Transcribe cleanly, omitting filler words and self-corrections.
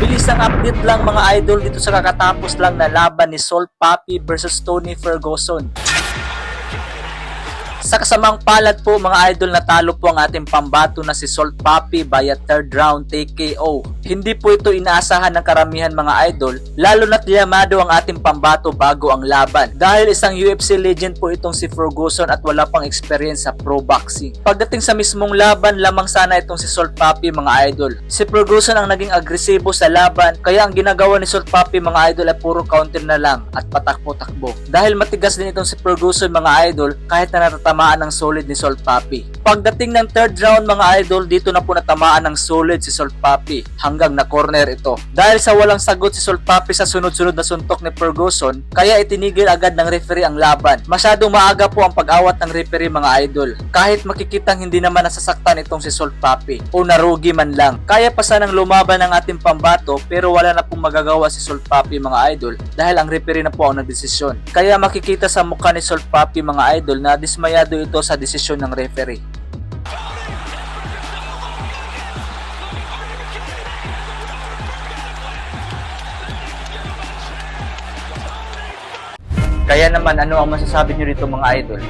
Mabilis ang update lang mga idol dito sa kakatapos lang na laban ni Salt Papi versus Tony Ferguson. Sa kasamang palad po mga idol, natalo po ang ating pambato na si Salt Papi via 3rd round TKO. Hindi po ito inaasahan ng karamihan mga idol, lalo na't yamado ang ating pambato bago ang laban. Dahil isang UFC legend po itong si Ferguson at wala pang experience sa pro boxing. Pagdating sa mismong laban, lamang sana itong si Salt Papi mga idol. Si Ferguson ang naging agresibo sa laban, kaya ang ginagawa ni Salt Papi mga idol ay puro counter na lang at patakbo-takbo. Dahil matigas din itong si Ferguson mga idol, kahit na natatamaan ng solid ni Salt Papi. Pagdating ng 3rd round mga idol, dito na po natamaan ng solid si Salt Papi hanggang na corner ito. Dahil sa walang sagot si Salt Papi sa sunod-sunod na suntok ni Ferguson, kaya itinigil agad ng referee ang laban. Masyadong maaga po ang pag-awat ng referee mga idol. Kahit makikitang hindi naman nasasaktan itong si Salt Papi o narugi man lang. Kaya pa sanang lumaban ng ating pambato pero wala na pong magagawa si Salt Papi mga idol dahil ang referee na po ang nagdesisyon. Kaya makikita sa mukha ni Salt Papi mga idol na dismayado ito sa desisyon ng referee. Kaya naman, ano ang masasabi nyo dito mga idol?